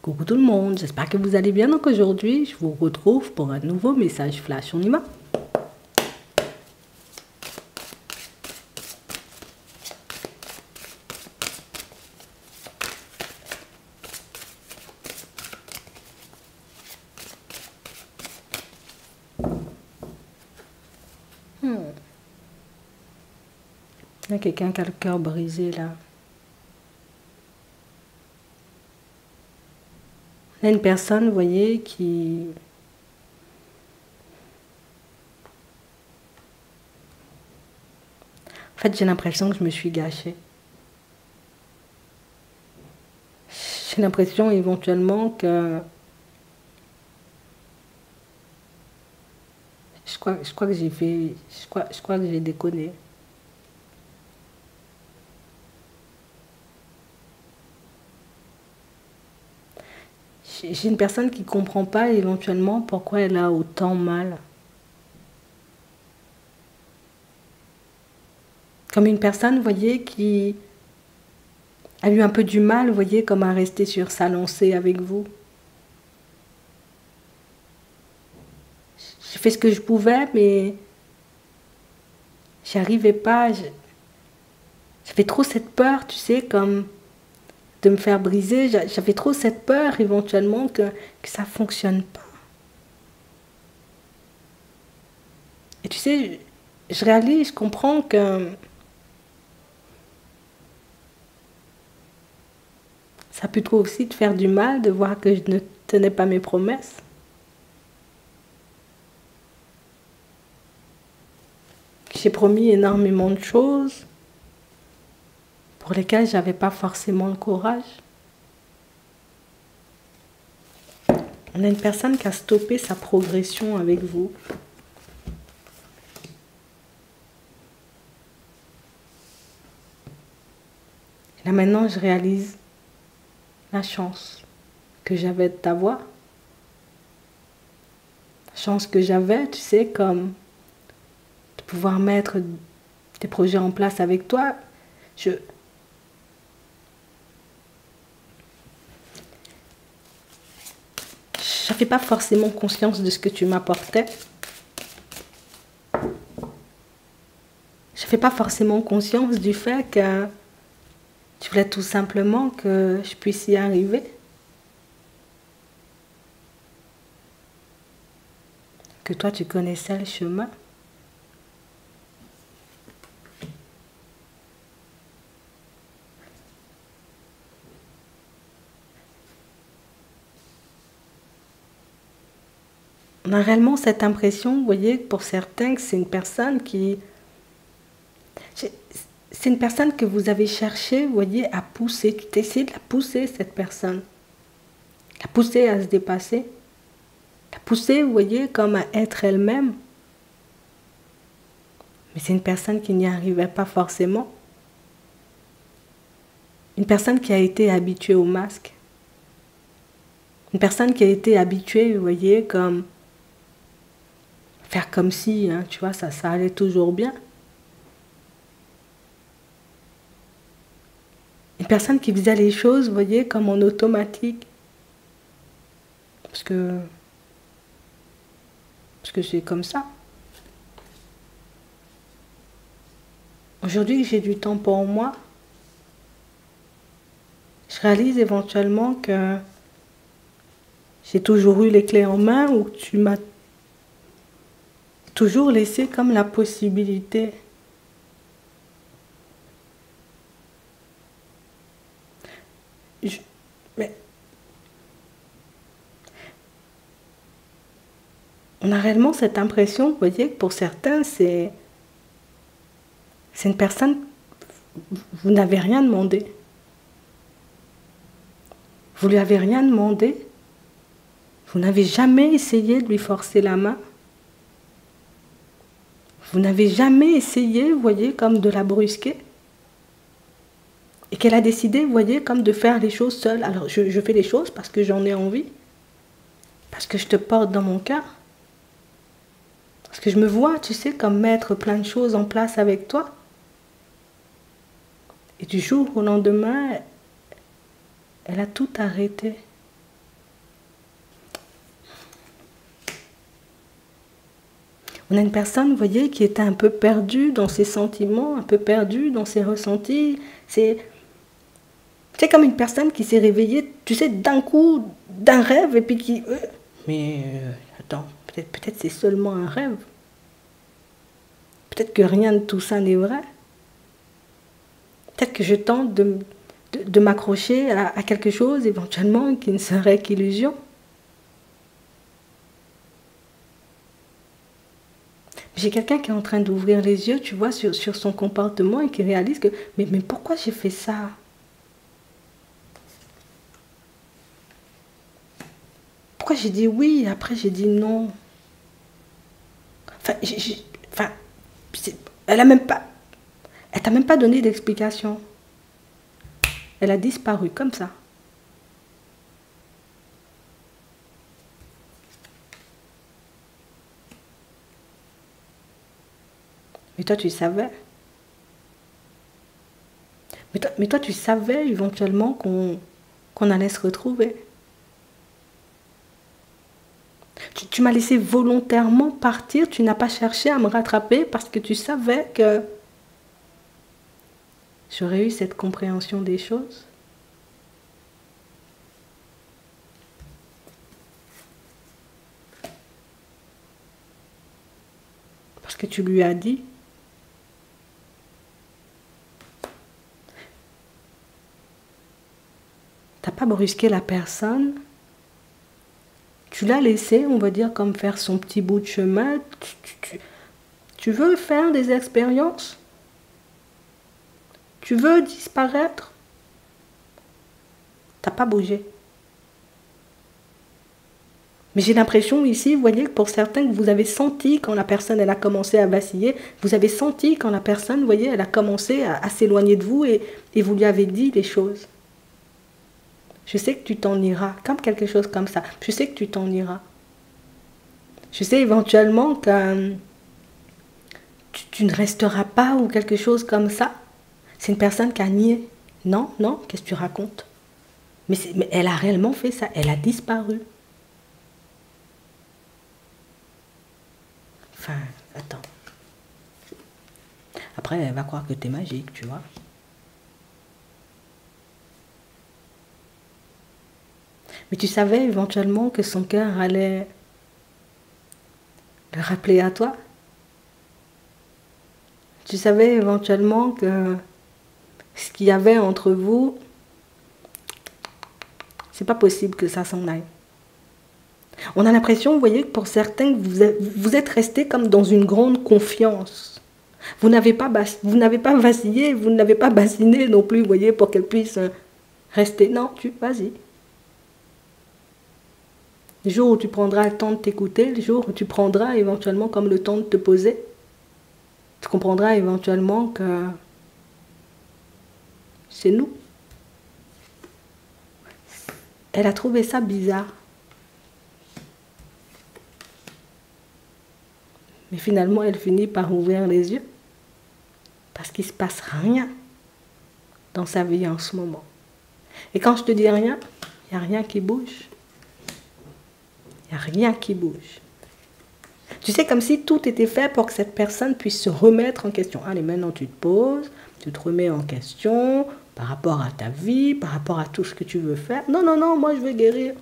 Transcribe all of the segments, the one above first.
Coucou tout le monde, j'espère que vous allez bien. Donc aujourd'hui, je vous retrouve pour un nouveau message flash. On y va? Il y a quelqu'un qui a le cœur brisé là. Il y a une personne, vous voyez, qui... En fait, j'ai l'impression que je me suis gâchée. J'ai l'impression éventuellement que... Je crois que j'ai fait... Je crois que j'ai déconné. J'ai une personne qui ne comprend pas éventuellement pourquoi elle a autant mal. Comme une personne, vous voyez, qui a eu un peu du mal, vous voyez, comme à rester sur sa lancée avec vous. J'ai fait ce que je pouvais, mais j'y arrivais pas. J'avais trop cette peur, tu sais, comme de me faire briser. J'avais trop cette peur éventuellement que ça ne fonctionne pas. Et tu sais, je réalise, je comprends que ça peut trop aussi te faire du mal de voir que je ne tenais pas mes promesses. J'ai promis énormément de choses pour lesquelles je n'avais pas forcément le courage. On a une personne qui a stoppé sa progression avec vous. Et là maintenant, je réalise la chance que j'avais de t'avoir. La chance que j'avais, tu sais, comme de pouvoir mettre des projets en place avec toi. J'avais pas forcément conscience de ce que tu m'apportais. J'avais pas forcément conscience du fait que tu voulais tout simplement que je puisse y arriver. Que toi, tu connaissais le chemin. On a réellement cette impression, vous voyez, pour certains, que c'est une personne qui... C'est une personne que vous avez cherché, vous voyez, à pousser. Tu t'es essayé de la pousser, cette personne. La pousser à se dépasser. La pousser, vous voyez, comme à être elle-même. Mais c'est une personne qui n'y arrivait pas forcément. Une personne qui a été habituée au masque. Une personne qui a été habituée, vous voyez, comme... Faire comme si, hein, tu vois, ça allait toujours bien. Une personne qui faisait les choses, vous voyez, comme en automatique. Parce que c'est comme ça. Aujourd'hui que j'ai du temps pour moi, je réalise éventuellement que j'ai toujours eu les clés en main ou que tu m'as toujours laissé comme la possibilité. Mais on a réellement cette impression, vous voyez, que pour certains, c'est une personne, vous n'avez rien demandé. Vous lui avez rien demandé. Vous n'avez jamais essayé de lui forcer la main. Vous n'avez jamais essayé, vous voyez, comme de la brusquer. Et qu'elle a décidé, vous voyez, comme de faire les choses seule. Alors, je fais les choses parce que j'en ai envie. Parce que je te porte dans mon cœur. Parce que je me vois, tu sais, comme mettre plein de choses en place avec toi. Et du jour au lendemain, elle a tout arrêté. On a une personne, vous voyez, qui était un peu perdue dans ses sentiments, un peu perdue dans ses ressentis. C'est comme une personne qui s'est réveillée, tu sais, d'un coup, d'un rêve, et puis qui... attends, peut-être c'est seulement un rêve. Peut-être que rien de tout ça n'est vrai. Peut-être que je tente de m'accrocher à quelque chose, éventuellement, qui ne serait qu'illusion. J'ai quelqu'un qui est en train d'ouvrir les yeux, tu vois, sur son comportement et qui réalise que, mais pourquoi j'ai fait ça? Pourquoi j'ai dit oui et après j'ai dit non? Enfin, elle t'a même pas donné d'explication. Elle a disparu comme ça. Mais toi, tu savais. Mais toi, tu savais éventuellement qu'on allait se retrouver. Tu m'as laissé volontairement partir, tu n'as pas cherché à me rattraper parce que tu savais que j'aurais eu cette compréhension des choses. Parce que tu lui as dit. Tu n'as pas brusqué la personne. Tu l'as laissé, on va dire, comme faire son petit bout de chemin. Tu veux faire des expériences? Tu veux disparaître? Tu n'as pas bougé. Mais j'ai l'impression ici, vous voyez, que pour certains, que vous avez senti quand la personne elle a commencé à vaciller, vous avez senti quand la personne, vous voyez, elle a commencé à s'éloigner de vous et vous lui avez dit les choses. Je sais que tu t'en iras, comme quelque chose comme ça. Je sais que tu t'en iras. Je sais éventuellement que tu ne resteras pas ou quelque chose comme ça. C'est une personne qui a nié. Non, qu'est-ce que tu racontes? Mais elle a réellement fait ça, elle a disparu. Enfin, attends. Après, elle va croire que t'es magique, tu vois. Mais tu savais éventuellement que son cœur allait le rappeler à toi. Tu savais éventuellement que ce qu'il y avait entre vous, c'est pas possible que ça s'en aille. On a l'impression, vous voyez, que pour certains, vous êtes restés comme dans une grande confiance. Vous n'avez pas vacillé, vous n'avez pas bassiné non plus, vous voyez, pour qu'elle puisse rester. Non, vas-y. Le jour où tu prendras le temps de t'écouter, le jour où tu prendras éventuellement comme le temps de te poser, tu comprendras éventuellement que c'est nous. Elle a trouvé ça bizarre. Mais finalement, elle finit par ouvrir les yeux. Parce qu'il ne se passe rien dans sa vie en ce moment. Et quand je te dis rien, il n'y a rien qui bouge. Il n'y a rien qui bouge. Tu sais, comme si tout était fait pour que cette personne puisse se remettre en question. Allez, maintenant tu te poses, tu te remets en question par rapport à ta vie, par rapport à tout ce que tu veux faire. Non, moi je veux guérir.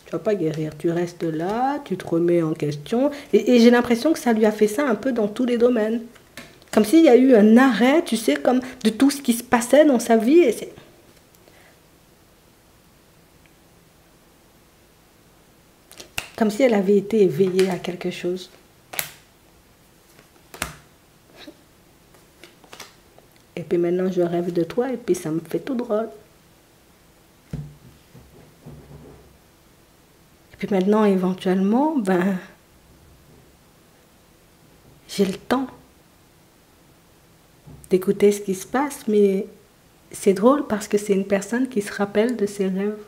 Tu ne vas pas guérir, tu restes là, tu te remets en question. Et j'ai l'impression que ça lui a fait ça un peu dans tous les domaines. Comme s'il y a eu un arrêt, tu sais, comme de tout ce qui se passait dans sa vie. Et c'est... Comme si elle avait été éveillée à quelque chose. Et puis maintenant, je rêve de toi et puis ça me fait tout drôle. Et puis maintenant, éventuellement, j'ai le temps d'écouter ce qui se passe, mais c'est drôle parce que c'est une personne qui se rappelle de ses rêves.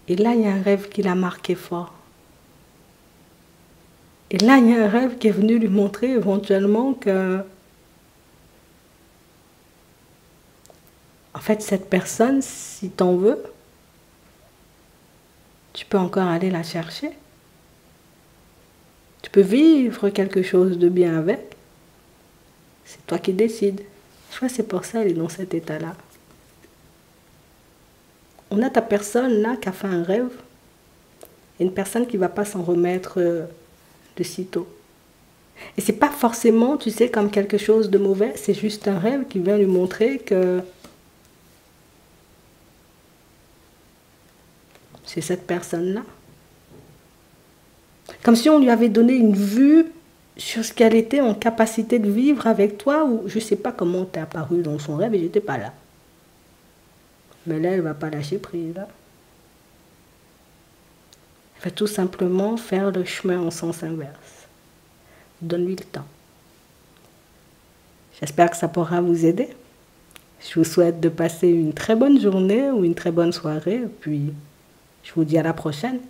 Et là, il y a un rêve qui l'a marqué fort. Et là, il y a un rêve qui est venu lui montrer éventuellement que, en fait, cette personne, si t'en veux, peux encore aller la chercher. Tu peux vivre quelque chose de bien avec. C'est toi qui décides. Je crois que c'est pour ça qu'elle est dans cet état-là. On a ta personne là qui a fait un rêve. Et une personne qui ne va pas s'en remettre de sitôt. Et c'est pas forcément, tu sais, comme quelque chose de mauvais. C'est juste un rêve qui vient lui montrer que c'est cette personne-là. Comme si on lui avait donné une vue sur ce qu'elle était en capacité de vivre avec toi, ou je ne sais pas comment t'es apparu dans son rêve et j'étais pas là. Mais là, elle ne va pas lâcher prise. Là. Elle va tout simplement faire le chemin en sens inverse. Donne-lui le temps. J'espère que ça pourra vous aider. Je vous souhaite de passer une très bonne journée ou une très bonne soirée. Et puis, je vous dis à la prochaine.